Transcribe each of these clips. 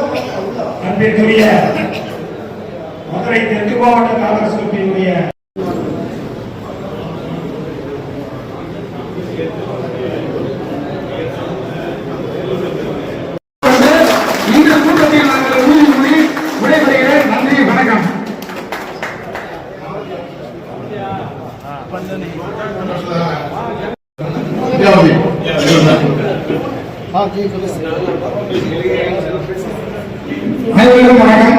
அன்பிற்குரிய மதுரை தெற்கு மாவட்ட காங்கிரஸ் கமிட்டியினுடைய இந்த கூட்டத்தில் நாங்கள் உறுதிமொழி விடைபெறுகிறேன். நன்றி, வணக்கம். அனைவருக்கும் வணக்கம்.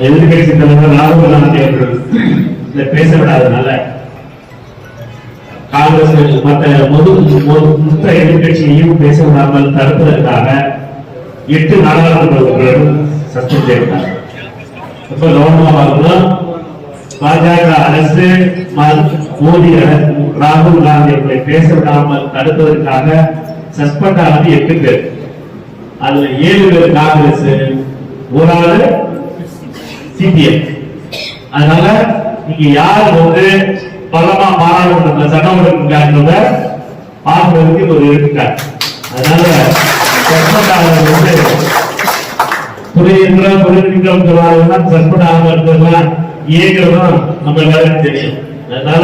எதிர்கட்சி தலைவர் ராகுல் காந்தி அவர்கள் பேச விடாதனால காங்கிரஸ் மொத்த எதிர்கட்சியையும் பேச விடாமல் தடுப்பதற்காக 8 நாடாளுமன்ற உறுப்பினர்கள் சஸ்பெண்ட் செய்தார். இப்ப கவனமாக பாஜக அரசு மோடி ராகுல் காந்தி அவர்களை பேச விடாமல் தடுப்பதற்காக சஸ்பெண்ட் ஆனது 8 பேர். அதுல 7 பேர் காங்கிரஸ், ஒரு ஆளு சிபிஎம். அதனால நீங்க யார் பலமா பாராளுமன்றத்தில் சட்டம் ஒழுங்குங்கிறத பார்ப்பதற்கு ஒரு எடுத்துக்காட்டு. அதனால சஸ்பெண்ட் ஆகிறதுலாம் இயக்கிறதும் நம்ம எல்லாருக்கும் தெரியும். அதனால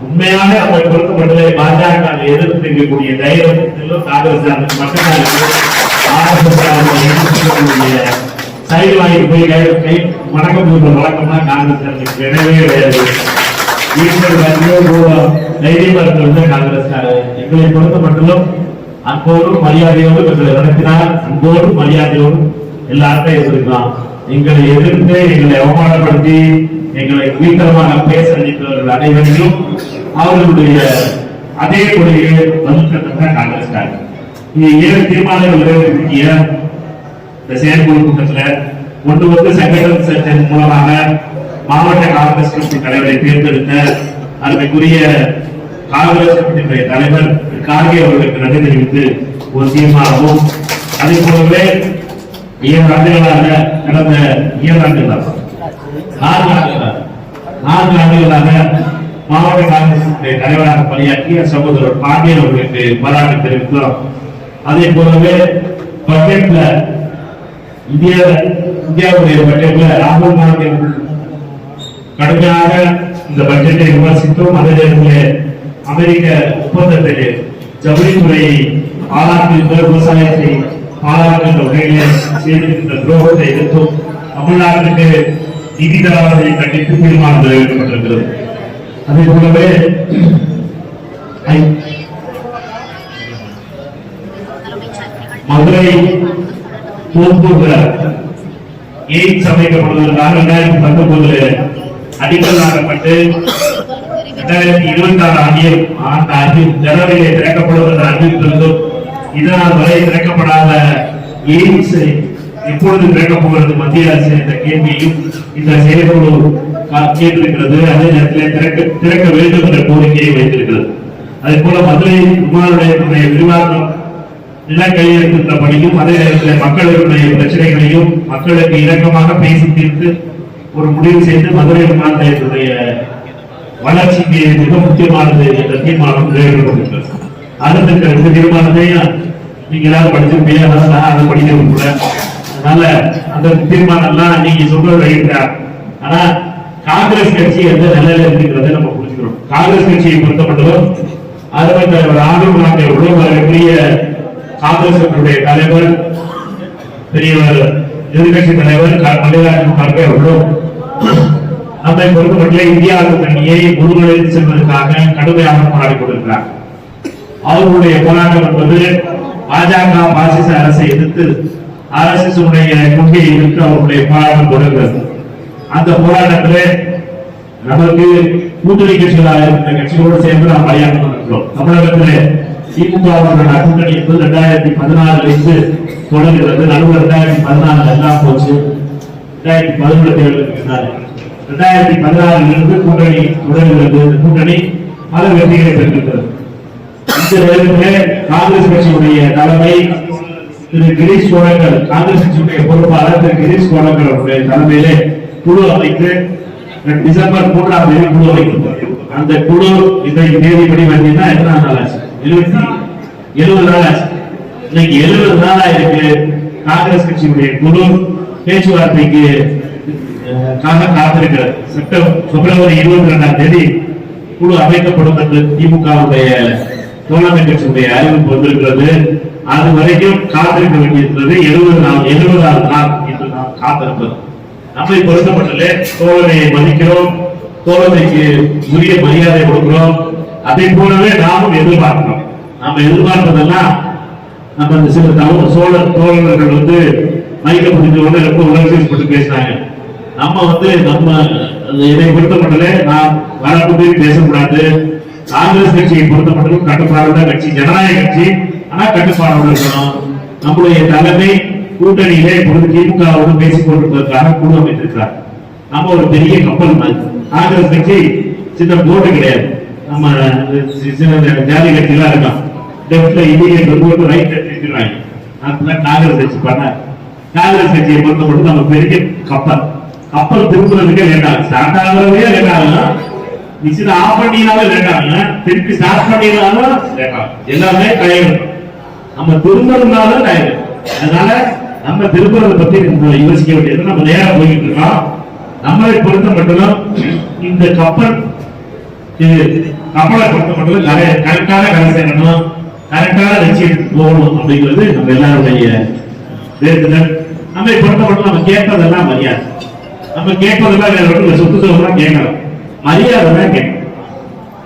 உண்மையாக நம்ம கொடுக்கப்பட்டதை பாஜக எதிர்த்து இருக்கக்கூடிய தைரியத்திலும் காங்கிரஸ் மட்டும்தான் சைடு வாங்கி போய் வணக்கம் சொல்ற வழக்கம்னா காங்கிரஸ் கிடையவே கிடையாது. தைரியமா இருக்கிறது காங்கிரஸ். எங்களை பொறுத்த மட்டும் அன்போடும் மரியாதையோடு எங்களை நடத்தினால் அன்போடும் மரியாதையோடும் எல்லாருமே எதிர்க்கலாம். எங்களை எதிர்த்து எங்களை அவமானப்படுத்தி எங்களை வீக்கரமாக பேச நினைப்பவர்கள் அனைவரையும் அவர்களுடைய அதே கொள்கையை வலுக்கத்தான் காங்கிரஸ். இது 7 தீர்மானங்கள் நிறைவேற்றிய இந்த செயற்குழு கூட்டத்தில் ஒன்று சங்கடன் சட்டம் மூலமாக மாவட்ட காங்கிரஸ் கமிட்டி தலைவரை தேர்ந்தெடுத்த அதற்குரிய காங்கிரஸ் கமிட்டியுடைய தலைவர் கார்கே அவர்களுக்கு நன்றி தெரிவித்து ஒரு தீர்மானமும், அதே போலவே 7 ஆண்டுகளாக கடந்த 4 ஆண்டுகளாக மாவட்ட காங்கிரஸ் தலைவராக பணியாற்றிய சகோதரர் பாண்டியன் அவர்களுக்கு பாராட்டு தெரிவித்தோம். அதே போலவே பட்ஜெட்ல இந்தியாவுடைய பட்ஜெட்ல ராகுல் காந்தி அவர்கள் கடுமையாக இந்த பட்ஜெட்டை விமர்சித்தோம். அதே நேரத்தில் அமெரிக்க ஒப்பந்தத்தில் ஜவுளித்துறையை பாராட்டுகின்ற விவசாயத்தை பாராட்டுகின்ற வகையிலே செய்திருக்கின்ற துரோகத்தை எதிர்த்தும் தமிழ்நாட்டுக்கு நிதி தராவதை கண்டித்து தீர்மானம் நிறைவேற்றப்பட்டிருக்கிறது. அதே போலவே மதுரை தோப்பூர்ல எய்ம்ஸ் அமைக்கப்படுவதற்காக 2019 அடிக்கல் நாட்டப்பட்டு 2026 ஆண்டில் ஜனவரியிலே திறக்கப்படுவதற்கு அறிவித்திருந்தும் இதனால் வரை திறக்கப்படாத எய்ம்ஸ் எப்பொழுது திறக்கப் போகிறது மத்திய அரசு என்ற கேள்வியும் இந்த செயற்குழு கேட்டிருக்கிறது. அதே நேரத்தில் திறக்க வேண்டும் என்ற கோரிக்கையை வைத்திருக்கிறது. அதே போல மதுரை விமான நிலையத்தினுடைய விரிவாக்கம் நில கையெழுத்திட்ட பணியும், அதே நேரத்தில் மக்களுடைய பிரச்சனைகளையும் மக்களுக்கு இணக்கமாக பேசி தீர்த்து ஒரு முடிவு செய்து மதுரை விமான நிலையத்துடைய வளர்ச்சிக்கு மிக முக்கியமானது என்ற தீர்மானம் நிறைவேற்றப்பட்டிருக்கிறது. அடுத்த ரெண்டு தீர்மானத்தையும் நீங்க எல்லாரும் படிச்சிருப்பீங்க, அதை படிக்கிறது கூட. அதனால அந்த தீர்மானம் எல்லாம் நீங்க சொல்றது வைக்கிறார். ஆனா காங்கிரஸ் கட்சி எந்த நிலையில இருக்கிறத நம்ம புரிஞ்சுக்கிறோம். காங்கிரஸ் கட்சியை பொறுத்தப்பட்டதும் அறுபத்தி ராகுல் காந்தி பெரிய காங்கிரஸ் தலைவர், பெரியவர், எதிர்கட்சி தலைவர் மல்லிகார்ஜுன கார்கே அவர்களும் நம்மை பொறுத்தமட்டில் இந்தியா கூட்டணியை முழுவடைந்து செல்வதற்காக கடுமையாக போராடி கொண்டிருக்கிறார். அவர்களுடைய போராட்டம் என்பது பாஜக பாசிச அரசை எதிர்த்து RSS கொள்கையை எதிர்த்து அவர்களுடைய போராட்டம் தொடர்கிறது. அந்த போராட்டத்தில் நமக்கு கூட்டணி கட்சிகளாக இருக்கிற கட்சிகளோடு சேர்ந்து நாம் பணியாற்றி கொண்டிருக்கிறோம். தமிழகத்தில் திமுக கூட்டணி என்பது 2016 தொடங்குகிறது. நடுவில் 2014 எல்லாம் போச்சு. 2017 தேர்தலுக்கு 2016 கூட்டணி தொடங்குகிறது. கூட்டணி பல வெற்றிகளை பெற்றிருக்கிறது. இந்த நேரத்தில் காங்கிரஸ் கட்சியுடைய தலைமை திரு கிரீஷ் கோடங்கர், காங்கிரஸ் கட்சியுடைய பொறுப்பாளர் திரு கிரீஷ் கோடங்கர் அவருடைய தலைமையிலே குழு அமைத்து டிசம்பர் 3ஆம் தேதி குழு அமைக்கப்பட்டது. அந்த குழு இன்றைக்கு தேதிப்படி பார்த்தீங்கன்னா எத்தனை நாள் ஆச்சு? 70 நாள் ஆச்சு. இன்னைக்கு 70 நாளா இருக்கு. காங்கிரஸ் கட்சியுடைய குழு பேச்சுவார்த்தைக்கு காத்திருக்கிறது. பிப்ரவரி 22ஆம் தேதி குழு அமைக்கப்படும் என்று திமுகவுடைய தோழமை கட்சியுடைய அறிவிப்பு வந்திருக்கிறது. அது வரைக்கும் காத்திருக்க வேண்டியிருக்கிறது. 70வது நாள் என்று நாம் காத்திருப்பது. நம்மை பொருத்தப்பட்டது தோழமையை மதிக்கிறோம், தோழமைக்கு உரிய மரியாதை கொடுக்கிறோம். அதை போலவே நாமும் எதிர்பார்க்கிறோம். நாம எதிர்பார்ப்பதெல்லாம் நம்ம இந்த சில தோழர்கள் மைக்க முடிஞ்ச ரொம்ப உணர்ச்சிப்பட்டு பேசினாங்க. நம்ம நம்ம இதை பொருத்தப்பட்டது நாம் வரப்பட்டு பேசக்கூடாது. காங்கிரஸ் கட்சியை பொருத்தப்பட்டதும் கட்டுப்பாடுள்ள கட்சி, ஜனநாயக கட்சி. ஆனா கட்டுப்பாடோடு இருக்கணும். நம்முடைய தலைமை கூட்டணியிலே இப்பொழுது திமுகவோடு பேசிக் கொண்டிருப்பதற்காக குழு அமைத்திருக்கிறார். நம்ம ஒரு பெரிய கப்பல் மாதிரி. காங்கிரஸ் கட்சி சின்ன போட்டு கிடையாது. நம்ம ஜாதி கட்சியெல்லாம் இருக்கான். லெப்ட்ல இண்டிகேட்டர் போட்டு ரைட் எடுத்துக்கிறாங்க. காங்கிரஸ் கட்சி பண்ண காங்கிரஸ் கட்சியை பொறுத்தப்பட்டு நம்ம பெரிய கப்பல். கப்பல் திரும்புறதுக்கே லேட் ஆகும். ஸ்டார்ட் ஆகுறதே லேட் ஆகும். மிஷின் ஆஃப் பண்ணினாலும் லேட் ஆகும். திருப்பி ஸ்டார்ட் பண்ணினாலும் லேட் ஆகும். எல்லாமே டயர். நம்ம திரும்புறதுனாலும் டயர். அதனால நம்ம திரும்புறதை பத்தி யோசிக்க வேண்டியது. நம்ம நேரம் போய்கிட்டு இருக்கோம். நம்மளை பொறுத்த மட்டும் இந்த கப்பலை பொறுத்த மட்டும் கரெக்டான கரை செய்யணும், கரெக்டான லட்சியம் போகணும் அப்படிங்கிறது நம்ம எல்லாருடைய வேண்டுதல். நம்மை பொறுத்த மட்டும் நம்ம கேட்பதெல்லாம் மரியாதை. நம்ம கேட்பதெல்லாம் வேற ஒன்று சொத்து சொல்லலாம் கேட்கலாம். மரியாதை தான் கேட்கணும்.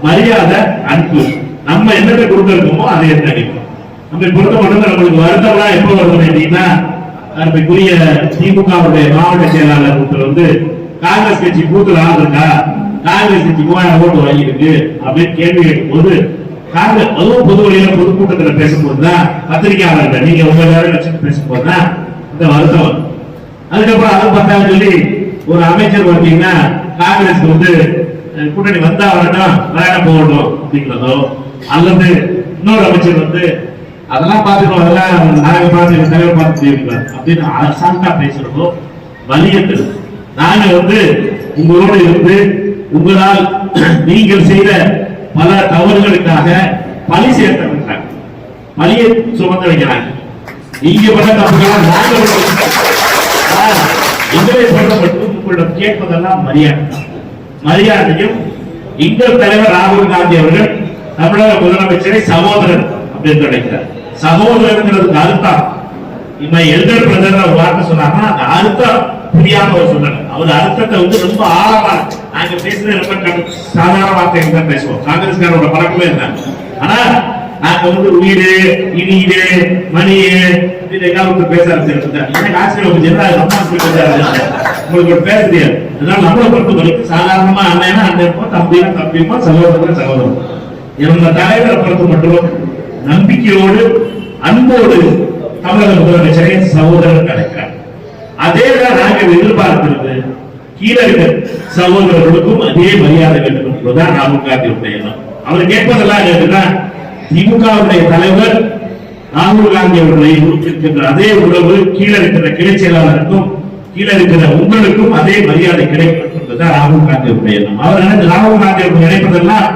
மரியாதை அன்பு. நம்ம என்னத்தை கொடுக்கறோமோ அதை என்ன அடிக்கும். நம்மை பொறுத்த மட்டும் நம்மளுக்கு வருத்தம்லாம் எப்போ வருது அப்படின்னா, அன்புக்குரிய திமுகவுடைய மாவட்ட செயலாளர் ஒருத்தர் காங்கிரஸ் கட்சி பூத்துல ஆகுதுக்கா, காங்கிரஸ் கட்சி 3000 ஓட்டு வாங்கியிருக்கு அப்படின்னு கேள்வி கேட்கும் போது, காங்கிரஸ் அதுவும் பொது வழியில பொதுக்கூட்டத்தில் பேசும்போதுதான், பத்திரிகையாளர்கள் நீங்க உங்க நேரம் வச்சுட்டு பேசும்போதுதான் இந்த வருத்தம். அதுக்கப்புறம் அதை பார்த்தாலும் சொல்லி ஒரு அமைச்சர் பார்த்தீங்கன்னா காங்கிரஸ்க்கு கூட்டணி வந்தா வரட்டும் வேணாம் போகட்டும் அப்படிங்கிறதோ, அல்லது இன்னொரு அமைச்சர் அதெல்லாம் பார்த்துக்கணும், அதெல்லாம் நாங்க பார்த்து தலைவர் பார்த்து செய்யக்கூடாது அப்படின்னு அரசாங்கா பேசுறதோ வலியத்தில் நாங்க உங்களோடு இருந்து உங்களால் நீங்கள் செய்த பல தவறுகளுக்காக பழி சேர்த்த பழியை சுமந்து வைக்கிறாங்க. நீங்க பண்ண தப்புகளால் நாங்கள் எங்களை பொறுத்தப்பட்டு உங்களிடம் கேட்பதெல்லாம் மரியாதையும். எங்கள் தலைவர் ராகுல் காந்தி அவர்கள் தமிழக முதலமைச்சரை சகோதரர் அப்படின்னு நினைக்கிறார். சகோதரங்கிறதுக்கு அர்த்தம் எல்டர் பிரதர் ஒரு வார்த்தை சொன்னாங்கன்னா அந்த அர்த்தம் புரியாம அவர் சொன்னாங்க. அவர் அர்த்தத்தை ரொம்ப ஆழமா நாங்க பேசுறது ரொம்ப சாதாரண வார்த்தைகள் தான் பேசுவோம். காங்கிரஸ்காரோட பழக்கமே இருந்தாங்க. ஆனா நாங்க உயிரு இனியிடு மணியே அப்படின்னு பேச ஆரம்பிச்சிருக்கேன். எனக்கு ஆச்சரியம் உங்களுக்கு பேச தெரியாது. அதனால நம்மளை பொறுத்த வரைக்கும் சாதாரணமா அண்ணனா அண்ணன், தம்பினா தம்பிமா, சகோதரன் சகோதரன். நம்ம தலைவரை பொறுத்த மட்டும் நம்பிக்கையோடு அன்போடு தமிழக முதலமைச்சரை சகோதரர் அழைக்கிறார். அதேதான் நாங்கள் எதிர்பார்க்கிறது. கீழே இருக்கிற சகோதரர்களுக்கும் அதே மரியாதை வேண்டும் என்பதுதான் ராகுல் காந்தியுடைய எண்ணம். அவர் கேட்பதெல்லாம் என்னன்னா, திமுகவுடைய தலைவர் ராகுல் காந்தி அவர்களை இருக்கின்ற அதே உறவு கீழே இருக்கிற கிளை செயலாளருக்கும் கீழே இருக்கிற உங்களுக்கும் அதே மரியாதை கிடைக்கும் என்பதுதான் ராகுல் காந்தியுடைய எண்ணம். அவர் ராகுல் காந்தி அவர்கள் நினைப்பதெல்லாம்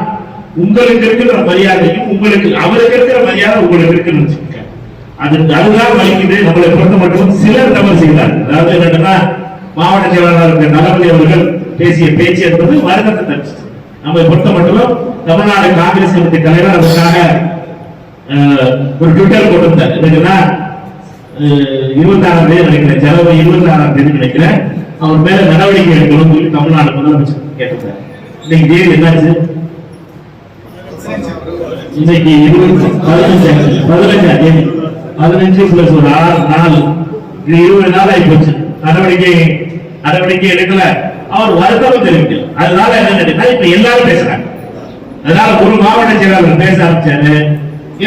உங்களுக்கு இருக்கிற மரியாதையும் உங்களுக்கு அவருக்கு இருக்கிற மரியாதை உங்களுக்கு இருக்குன்னு வச்சுக்க. அதுதான் வலிக்குது. நம்மளை பொறுத்த மட்டும் சிலர் தவறு செய்தார். அதாவது என்னன்னா, மாவட்ட செயலாளர் நலபதி அவர்கள் பேசிய பேச்சு என்பது வருத்தத்தை தருச்சு. நம்மை பொறுத்த மட்டும் தமிழ்நாடு காங்கிரஸ் கமிட்டி தலைவர் அதற்காக ஒரு ட்விட்டர் போட்டிருந்தார். என்னன்னா 26ஆம் தேதி நினைக்கிறேன், ஜனவரி 26ஆம் தேதி நினைக்கிறேன், அவர் மேல நடவடிக்கை எடுக்கணும்னு சொல்லி தமிழ்நாடு முதலமைச்சர் கேட்டிருந்தார். இன்னைக்கு தேதி என்னாச்சு? இன்னைக்கு 15ஆம் தேதி. 15 பிளஸ் ஒரு 6 நாள், 20 நாள் ஆகி போச்சு. நடவடிக்கை எடுக்கல. அவர் வருத்தமும் தெரிவிக்கல. அதனால என்ன, இப்ப எல்லாரும் பேசுறாங்க. அதனால ஒரு மாவட்ட செயலாளர் பேச ஆரம்பிச்சாரு,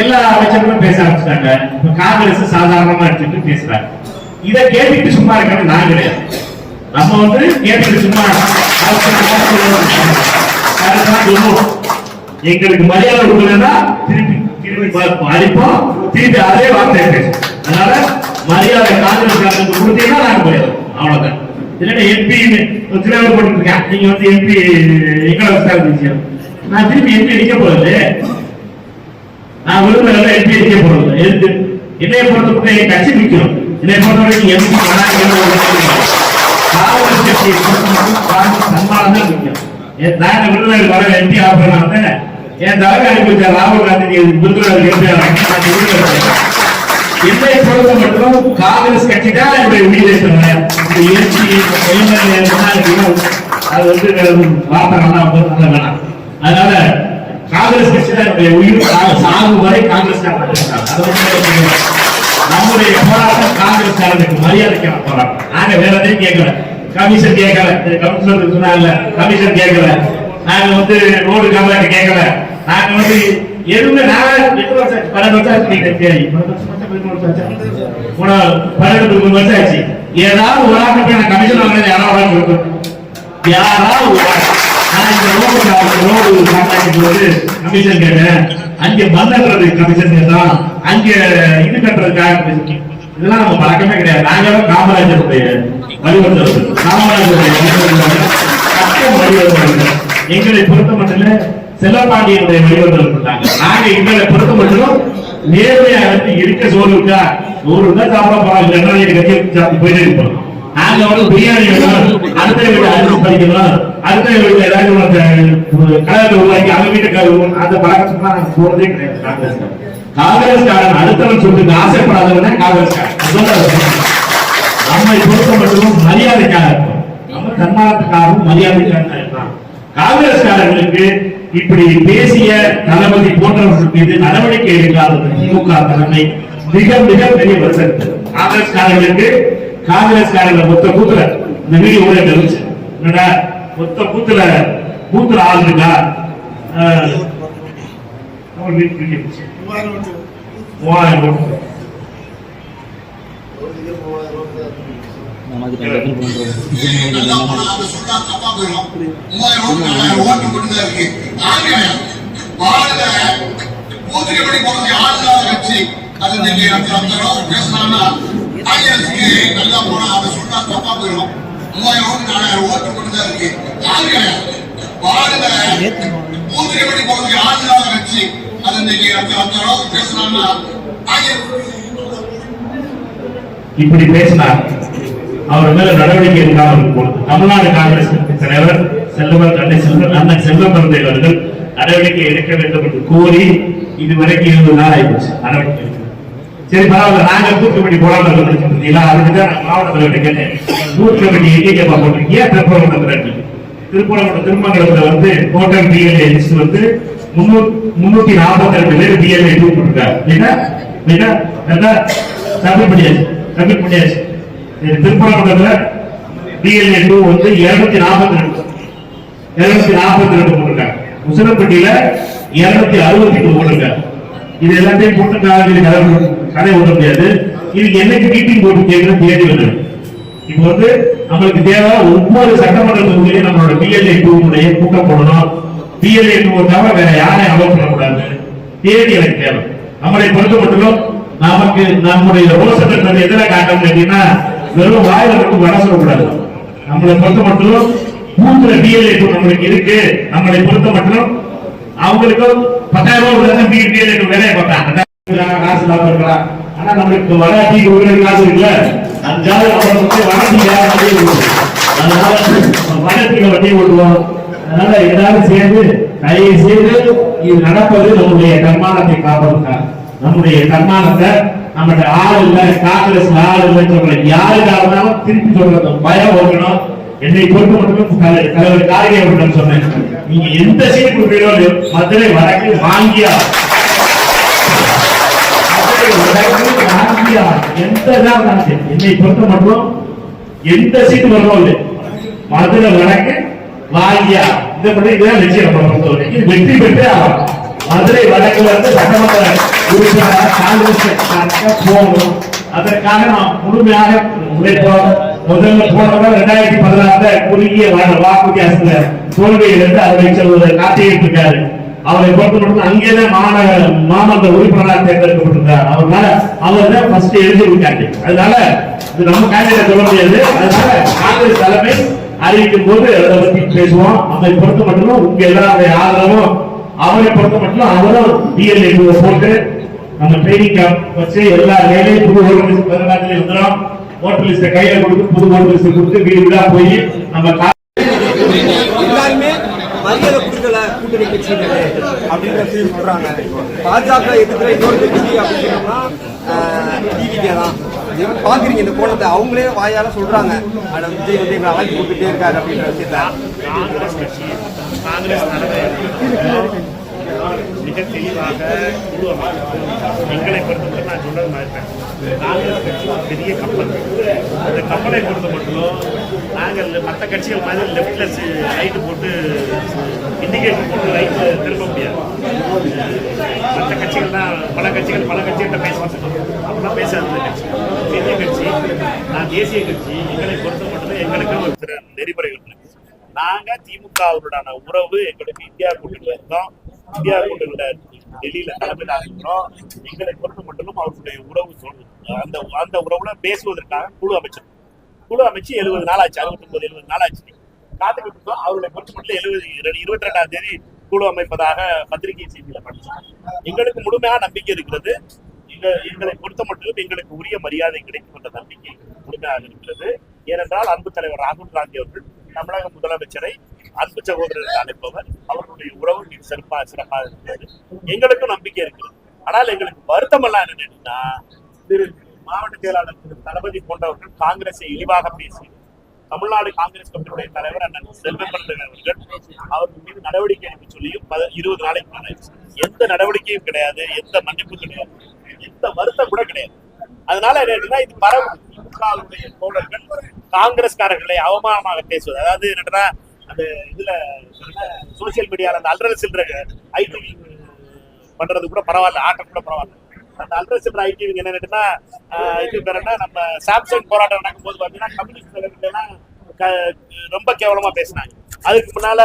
எல்லா அமைச்சர்களும் பேச ஆரம்பிச்சாங்க. காங்கிரஸ் சாதாரணமா எடுத்துட்டு பேசுறாங்க. இதை கேட்டுட்டு சும்மா இருக்கணும் நான் கிடையாது. நம்ம கேட்டுட்டு சும்மா எங்களுக்கு மரியாதை கொடுக்கலன்னா திருப்பி அடிப்போம், திருப்பி அதே வார்த்தை பேசும். அதனால மரியாதை காங்கிரஸ் கொடுத்தீங்கன்னா நாங்க போயிடும், அவ்வளவுதான். இல்லைன்னா எம்பி சிலவர் போட்டுருக்கேன், நீங்க எம்பி எங்களை விசாரிச்சு நான் திருப்பி எம்பி நிக்க போறது, நான் விரும்பல எம்பி நிக்க போறது. எதுக்கு? என்னைய பொறுத்த என் கட்சி நிற்கும். என்னை பொறுத்த வரைக்கும் எம்பி காங்கிரஸ் கட்சியை சன்மானம் தான் நிற்கும். நாங்க விருதுநகர் வர எம்பி ஆகிறனால என் தலைமை அனுப்பிச்ச ராகுல் காந்தி விருதுநகர் எம்பி என்னை பொறுத்த மட்டும் காங்கிரஸ் கட்சி தான் என்னுடைய உயிரை சொன்னேன். அது வார்த்தை வேணாம். அதனால காங்கிரஸ் கட்சி தான் என்னுடைய உயிர், சாகு வரை காங்கிரஸ் நம்முடைய போராட்டம் காங்கிரஸ் மரியாதைக்கான போராட்டம். நாங்க வேற எதையும் கேட்கல, கமிஷன் கேட்கல, கமிஷனர் சொன்னாங்கல்ல கமிஷன் கேட்கல, நாங்க ரோடு கான்ட்ராக்ட் கேட்கல, நாங்க எதுவுமே 12 வருஷம் ஆச்சு. ஏதாவது ஒரு ஆட்சி நான் கமிஷன் வாங்கினது யாராவது ரோடு கான்ட்ராக்ட் கமிஷன் கேட்டேன், அங்க மண்ணது கமிஷன் கேட்டோம், அங்க இது கட்டுறதுக்காக. இதெல்லாம் நம்ம பழக்கமே கிடையாது. நாங்களும் காமராஜருடைய வழிவகுத்தல், எங்களை பொறுத்த மட்டும் செல்லப்பாண்டியனுடைய வழிவகுத்தல் பண்ணாங்க. நாங்க எங்களை பொறுத்த மட்டும் நேர்மையா இருக்க சோறுக்கா சாப்பிட போறாங்க, கட்சி போயிட்டே இருப்போம். நாங்க பிரியாணி அடுத்த வீட்டு அரிசி படிக்கணும், அடுத்த வீட்டுல ஏதாவது கலரை உருவாக்கி அவங்க வீட்டுக்கு அந்த பழக்கத்துக்கு நாங்க போறதே கிடையாது. காங்கிரஸ்காரன் அடுத்தவன் சொல்லிட்டு ஆசைப்படாதவன் காங்கிரஸ்காரன். நம்மை பொறுத்த மட்டும் மரியாதைக்காக இருக்கும், நம்ம தன்மானத்துக்காகவும் மரியாதைக்காக இருக்கலாம். காங்கிரஸ்காரர்களுக்கு இப்படி பேசிய தளபதி போன்றவர்கள் மீது நடவடிக்கை எடுக்காத திமுக தலைமை மிக மிக பெரிய வருஷத்து. காங்கிரஸ்காரர்கள் மொத்த பூத்துல இந்த வீடியோ கூட தெரிஞ்சு என்னடா மொத்த பூத்துல ஆள் இருக்கா, நல்லா போனா அதை சொன்னா தப்பா போயிடும். 3000 ஓட்டு கொண்டுதான் இருக்கு. பூத்துக்கப்படி போறதுக்கு ஆள் இல்லாத கட்சி அது இன்னைக்கு அந்த அளவுக்கு பேசினா இப்படி பேசினார். அவர் மேல நடவடிக்கை எடுக்காமல் போனது தமிழ்நாடு காங்கிரஸ் தலைவர் அண்ணன் செல்வம் அவர்கள் நடவடிக்கை எடுக்க வேண்டும் என்று கோரி இதுவரைக்கும் 20 நாள் ஆயிடுச்சு நடவடிக்கை. சரி பரவாயில்ல, நாங்க பூத் கமிட்டி போடாமல் அதுக்குதான் மாவட்ட தலைவர் கேட்டேன். பூத் கமிட்டி எங்கே போட்டிருக்கீங்க? திருப்பூர் திருமங்கலத்துல டோட்டல் பிஎல்ஏ லிஸ்ட் 342 பேர் பிஎல்ஏ போட்டிருக்காரு. சப்மிட் பண்ணியாச்சு. திருப்பூரத்துல பிஎல்ஏ 242 போட்டிருக்காங்க. உசிலம்பட்டியில 262 போட்டிருக்காங்க. இது எல்லாத்தையும் போட்டு கதை ஓட்ட முடியாது. இதுக்கு என்னைக்கு மீட்டிங் போட்டு கேட்கிற தேதி வந்து இப்போ நம்மளுக்கு தேவை ஒவ்வொரு சட்டமன்ற தொகுதியிலும் நம்மளோட பிஎல்ஏ 2 கூட்டம் போடணும். பிஎல்ஏ 2 தவிர வேற யாரையும் அலோவ் பண்ணக்கூடாது. தேதி எனக்கு தேவை. நம்மளை பொறுத்த மட்டும் நமக்கு நம்முடைய ரோசத்தை எதிர காட்டணும் அப்படின்னா வெறும் வாயில மட்டும் வட சொல்லக்கூடாது. நம்மளை பொறுத்த மட்டும் பூத்துல பிஎல்ஏ 2 நம்மளுக்கு இருக்கு. நம்மளை பொறுத்த மட்டும் அவங்களுக்கும் 10,000 ரூபாய் பிஎல்ஏ 2 வேலையை பார்த்தாங்க. காசு இல்லாம இருக்கலாம். ஆனா நம்மளுக்கு வராட்டி உங்களுக்கு காசு இருக்குல்ல, அஞ்சாவது வடத்தில வட்டி ஓட்டுவோம். அதனால எல்லாரும் சேர்ந்து தயவு செய்து இது நடப்பது நம்முடைய தன்மானத்தை காப்பதுக்காக. நம்முடைய தன்மானத்தை நம்மகிட்ட ஆள் இல்ல, காங்கிரஸ் ஆள் இல்லைன்னு சொல்ற யாருக்காக இருந்தாலும் திருப்பி சொல்றது பயம் ஓட்டணும். என்னை பொறுத்த மட்டும் தலைவர் காரிகை அவர்கள் சொன்னேன், நீங்க எந்த சீட் கொடுப்பீங்களோ மதுரை வடக்கு வாங்கியா என்னை பொறுத்த மட்டும் எந்த சீட்டு வரணும் மதுரை வடக்கு வாங்கியா இந்த படி இதான் நிச்சயம் பொறுத்தவரைக்கும் வெற்றி பெற்று மதுரை வடக்குல இருந்து சட்டமன்ற உறுப்பினர் காங்கிரஸ் போகணும். அதற்காக நாம் முழுமையாக உழைப்போம். முதல்ல போனவர் 2016 குறுகிய வாக்கு வித்தியாசத்துல தோல்வியிலிருந்து அதை சொல்வதை காத்திட்டு இருக்காரு. அவரை பொறுத்த மட்டும் அங்கேதான் மாமன்ற உறுப்பினராக தேர்ந்தெடுக்கப்பட்டிருக்கார். அவர் தான் ஃபர்ஸ்ட் எழுதி விட்டாங்க. அதனால இது நம்ம கேண்டிடேட் சொல்ல முடியாது. அதனால காங்கிரஸ் தலைமை அறிவிக்கும் போது அதை பத்தி பேசுவோம். நம்மை பொறுத்த மட்டும் உங்க எல்லாருடைய ஆதரவும் அவரை பொறுத்த மட்டும் அவரும் டிஎல்ஏ போட்டு நம்ம ட்ரைனிங் கேம்ப் வச்சு எல்லா வேலையும் புது ஓட்டர் லிஸ்ட் 14 வந்துடும். ஓட்டர் லிஸ்ட கையில கொடுத்து புது ஓட்டர் லிஸ்ட் கொடுத்து வீடு வீடா போய் நம்ம எல்லாருமே மரியாதை கொடுக்கல கூட்டணி கட்சிகள் அப்படின்ற சொல்றாங்க. பாஜக எதிர்க்கிற இன்னொரு கட்சி அப்படின்னா டிவிகே தான். பாக்குறீங்க இந்த கோணத்தை அவங்களே வாயால சொல்றாங்க. ஆனா விஜய் வந்து எங்களை அழைச்சி கொடுத்துட்டே இருக்காரு அப்படின்ற விஷயத்த காங்கிரஸ் கட்சி காங்கிரஸ் தலைவர் மிக தெளிவாக எங்களை பொறுத்தவரை நான் சொன்னது மாதிரி காங்கிரஸ் கட்சி ஒரு பெரிய கப்பல். அந்த கப்பலை பொறுத்த மட்டும் நாங்கள் மற்ற கட்சிகள் மாதிரி லெப்ட்ல லைட்டு போட்டு இண்டிகேட்டர் போட்டு லைட்டு திரும்ப முடியாது. மற்ற கட்சிகள்னா பல கட்சிகிட்ட பேசுவாங்க. அப்படிலாம் பேசாத கட்சி பெரிய கட்சி. நான் தேசிய கட்சி. எங்களை பொறுத்த மட்டும் எங்களுக்கு ஒரு நெறிமுறைகள் இருக்கு. நாங்க திமுகவுடனான உறவு எங்களுக்கு இந்தியா கூட்டணியில இருக்கோம். இந்தியா கூட்டணியில டெல்லியில தலைமையில் இருக்கிறோம். எங்களை பொறுத்த மட்டும் அவர்களுடைய உறவு அந்த உறவுல பேசுவதற்காக குழு அமைச்சு 70 நாள் ஆச்சு. 69-70 நாள் ஆச்சு காத்துக்கிட்டு இருக்கோம். அவர்களை பொறுத்த மட்டும் 22ஆம் தேதி குழு அமைப்பதாக பத்திரிகை செய்தியில படிச்சோம். எங்களுக்கு முழுமையாக நம்பிக்கை இருக்கிறது. எங்களை பொறுத்த மட்டும் எங்களுக்கு உரிய மரியாதை கிடைக்கும் என்ற நம்பிக்கை முழுமையாக இருக்கிறது. ஏனென்றால் அன்பு தலைவர் ராகுல் காந்தி அவர்கள் தமிழக முதலமைச்சரை அன்பு சகோதரர்கள் அழைப்பவர். அவர்களுடைய உறவு மிக சிறப்பாக இருக்கிறது. எங்களுக்கும் நம்பிக்கை இருக்கிறது. ஆனால் எங்களுக்கு வருத்தம் எல்லாம் என்னன்னா, திரு மாவட்ட செயலாளர் திரு தளபதி போன்றவர்கள் காங்கிரஸை இழிவாக பேசி தமிழ்நாடு காங்கிரஸ் கமிட்டியுடைய தலைவர் அண்ணன் செல்வமரதன் அவர்கள் அவர்கள் மீது நடவடிக்கை எடுக்க சொல்லியும் 20 நாளைக்கு மேல எந்த நடவடிக்கையும் கிடையாது. எந்த மன்னிப்பும் கிடையாது. எந்த வருத்தம் கூட கிடையாது. அதனால என்னன்னா இது திமுகவுடைய தோழர்கள் காங்கிரஸ்காரர்களை அவமானமாக பேசுவது. அதாவது என்னன்னா அந்த இதுல சோசியல் மீடியால அந்த அல்ற சில்ற ஐடி பண்றது கூட பரவாயில்ல, ஆட்டம் கூட பரவாயில்ல. அந்த அல்ற சில்ற ஐடி என்னன்னா இது பேருன்னா நம்ம சாம்சங் போராட்டம் நடக்கும் போது பாத்தீங்கன்னா கம்யூனிஸ்ட் தலைவர்கள் எல்லாம் ரொம்ப கேவலமா பேசினாங்க. அதுக்கு முன்னால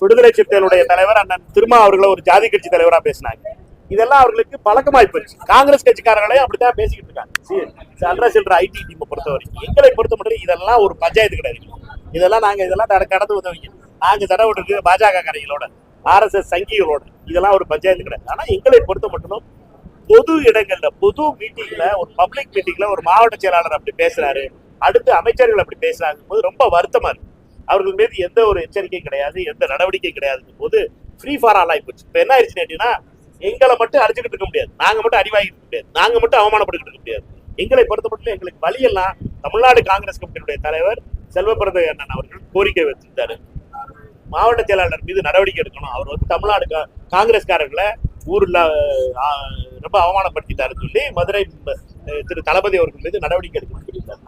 விடுதலை சிறுத்தைகளுடைய தலைவர் அண்ணன் திருமா அவர்களை ஒரு ஜாதி கட்சி தலைவரா பேசினாங்க. இதெல்லாம் அவர்களுக்கு பழக்கமாய் போச்சு. காங்கிரஸ் கட்சிக்காரர்களே அப்படித்தான் பேசிக்கிட்டு இருக்காங்க. அல்ற சில்ற ஐடி டீமை பொறுத்த வரைக்கும் எங்களை பொறுத்த மட்டும் இதெல்லாம் ஒரு பஞ்சாயத்து கிடையாது. இதெல்லாம் கடந்து உதவிங்க. நாங்க தடவை இருக்கு பாஜக கரைகளோட RSS சங்கிகளோட இதெல்லாம் ஒரு பஞ்சாயத்து கிடையாது. ஆனா எங்களை பொறுத்த மட்டும் பொது இடங்கள்ல பொது மீட்டிங்ல ஒரு பப்ளிக் மீட்டிங்ல ஒரு மாவட்ட செயலாளர் அப்படி பேசுறாரு, அடுத்து அமைச்சர்கள் அப்படி பேசுறாங்க போது ரொம்ப வருத்தமா இருக்கு. அவர்கள் மீது எந்த ஒரு எச்சரிக்கை கிடையாது, எந்த நடவடிக்கை கிடையாது போது ஃப்ரீ ஃபார் ஆல் ஆயிப்போச்சு. இப்ப என்ன ஆயிடுச்சு அப்படின்னா எங்களை மட்டும் அடிச்சுக்கிட்டு இருக்க முடியாது, நாங்க மட்டும் அடி வாங்கிட்டு இருக்க முடியாது, நாங்க மட்டும் அவமானப்பட்டுக்கிட்டு இருக்க முடியாது. எங்களை பொறுத்த மட்டும் எங்களுக்கு வழியெல்லாம் தமிழ்நாடு காங்கிரஸ் கமிட்டியுடைய தலைவர் செல்வபிரத அண்ணன் அவர்கள் கோரிக்கை வச்சிருந்தாரு. மாவட்ட செயலாளர் மீது நடவடிக்கை எடுக்கணும். அவர் வந்து தமிழ்நாடு காங்கிரஸ்காரர்களை ஊர்ல ரொம்ப அவமானப்படுத்திட்டாருன்னு சொல்லி மதுரை திரு தளபதி அவர்கள் மீது நடவடிக்கை எடுக்கணும்னு சொல்லியிருந்தார்.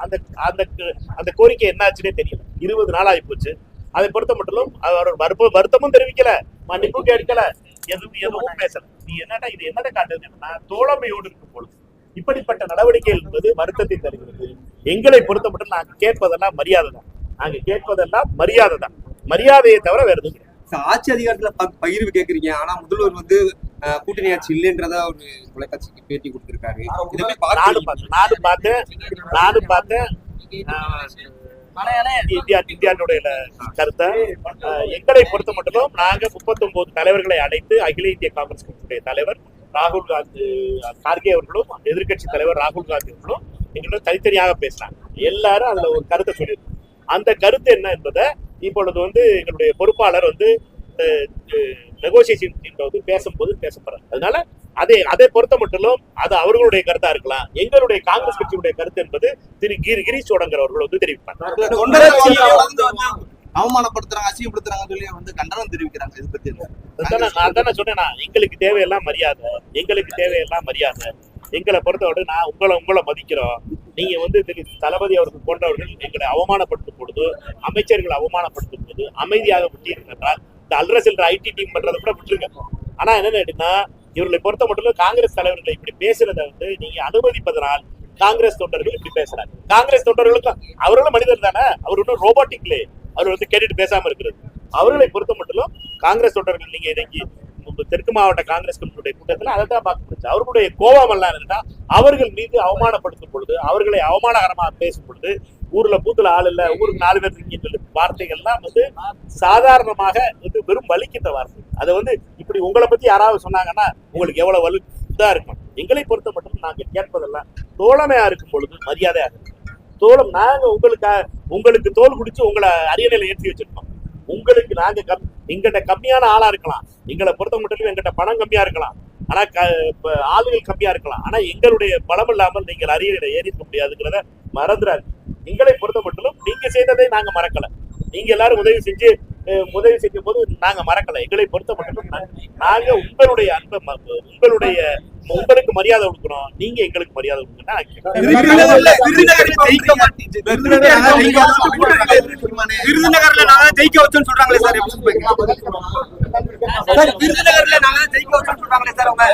அந்த கோரிக்கை என்னாச்சுன்னே தெரியல. 20 நாள் ஆகி போச்சு. அதை பொறுத்த மட்டும் அவர் வருத்தமும் தெரிவிக்கல, மன்னிப்பும் கேட்கல, எதுவும் பேசல. நீ என்னடா இது என்னடா காட்டுதுன்னா தோழமையோடு இருக்கும் பொழுது இப்படிப்பட்ட நடவடிக்கைகள் என்பது வருத்தத்தை தருகிறது. எங்களை பொறுத்த மட்டும் நாங்கள் கேட்பதெல்லாம் மரியாதை தான். நாங்க கேட்பதெல்லாம் மரியாதை தான், மரியாதையை தவிர வேற எதுவும் கிடையாது. ஆட்சி அதிகாரத்துல பகிர்வு கேக்குறீங்க, ஆனா முதல்வர் வந்து கூட்டணி ஆட்சி இல்லைன்றதா ஒரு தொலைக்காட்சிக்கு பேட்டி கொடுத்திருக்காரு. நானும் பார்த்தேன் இந்தியாவுடைய கருத்தை. எங்களை பொறுத்த மட்டும் நாங்க 39 தலைவர்களை அழைத்து அகில இந்திய காங்கிரஸ் கட்சியுடைய தலைவர் ராகுல் காந்தி கார்கே அவர்களும் எதிர்கட்சி தலைவர் ராகுல் காந்தி அவர்களும் எங்களோட தனித்தனியாக பேசினாங்க. எல்லாரும் அதுல ஒரு கருத்தை சொல்லியிருக்கோம். அந்த கருத்து என்ன என்பதை இப்பொழுது வந்து எங்களுடைய பொறுப்பாளர் வந்து நெகோசியேஷன் பேசும்போது பேசப்படுறாங்க. அதனால அதை பொறுத்த மட்டும் அது அவர்களுடைய கருத்தா இருக்கலாம். எங்களுடைய காங்கிரஸ் கட்சியுடைய கருத்து என்பது திரு கிரீஷ் சோடங்கர் வந்து தெரிவிப்பாங்க. அவமானப்படுத்துறாங்க, அசிங்கப்படுத்துறாங்கன்னு சொல்லி வந்து கண்டனம் தெரிவிக்கிறாங்க. இது பத்தி நான் தானே சொன்னேன்னா, எங்களுக்கு தேவையெல்லாம் மரியாதை, எங்களுக்கு தேவையெல்லாம் மரியாதை. எங்களை பொறுத்தவரை நான் உங்களை மதிக்கிறோம். நீங்க வந்து தளபதி அவர்கள் போன்றவர்கள் எங்களை அவமானப்படுத்தும் பொழுது, அமைச்சர்களை அவமானப்படுத்தும் போது அமைதியாக விட்டீர்கள் என்றால் இந்த அல்ரசில் ஐடி டீம் பண்றதை கூட விட்டுருங்க. ஆனா என்னன்னா, இவர்களை பொறுத்த மட்டும் காங்கிரஸ் தலைவர்களை இப்படி பேசுறதை வந்து நீங்க அனுமதிப்பதனால் காங்கிரஸ் தொண்டர்கள் இப்படி பேசுறாங்க. காங்கிரஸ் தொண்டர்களுக்கும் அவர்களும் மனிதர் தானே, அவர் ஒன்றும் ரோபோட்டிக்லே அவர் வந்து கேட்டுட்டு பேசாம இருக்கிறது. அவர்களை பொறுத்த மட்டும் காங்கிரஸ் தொண்டர்கள் நீங்க இன்னைக்கு தெற்கு மாவட்ட காங்கிரஸ் கமிட்டியுடைய கூட்டத்தில் அதை தான் பார்க்க முடிச்சு. அவர்களுடைய கோபம் எல்லாம் இருந்தா அவர்கள் மீது அவமானப்படுத்தும் பொழுது, அவர்களை அவமானகரமாக பேசும் பொழுது, ஊர்ல பூத்துல ஆள் இல்ல, ஊருக்கு 4 பேர் இருக்கின்ற வார்த்தைகள்லாம் வந்து சாதாரணமாக வந்து வெறும் வலிக்கின்ற வார்த்தை. அதை வந்து இப்படி உங்களை பத்தி யாராவது சொன்னாங்கன்னா உங்களுக்கு எவ்வளவு வலுதா இருக்கும். எங்களை பொறுத்த மட்டும் நாங்கள் கேட்பதெல்லாம் தோழமையா இருக்கும் பொழுது மரியாதையா இருக்கும். தோழம் நாங்க உங்களுக்கு தோல் குடிச்சு உங்களை அரியணையில ஏற்றி வச்சிருக்கோம். உங்களுக்கு நாங்க எங்கிட்ட கம்மியான ஆளா இருக்கலாம், எங்களை பொறுத்த மட்டும் எங்கிட்ட பணம் கம்மியா இருக்கலாம், ஆனா ஆளுகள் கம்மியா இருக்கலாம், ஆனா எங்களுடைய பலம் இல்லாமல் நீங்கள் அரியணையில ஏறிக்க முடியாதுங்கிறத மறந்துடாது. எங்களை பொறுத்த மட்டும் நீங்க செய்ததை நாங்க மறக்கல. நீங்க எல்லாரும் உதவி செய்யும் போது நாங்க மறக்கல. எங்களை பொறுத்த மட்டும் நாங்க உங்களுடைய அன்பை உங்களுக்கு மரியாதை கொடுக்கணும், நீங்க எங்களுக்கு மரியாதை கொடுக்கணும். விருதுநகர்ல நாங்க ஜெயிக்க வச்சோன்னு சொல்றாங்களே சார், விருதுநகர்ல நாங்க ஜெயிக்க வச்சோன்னு சொல்றாங்களே சார் அவங்க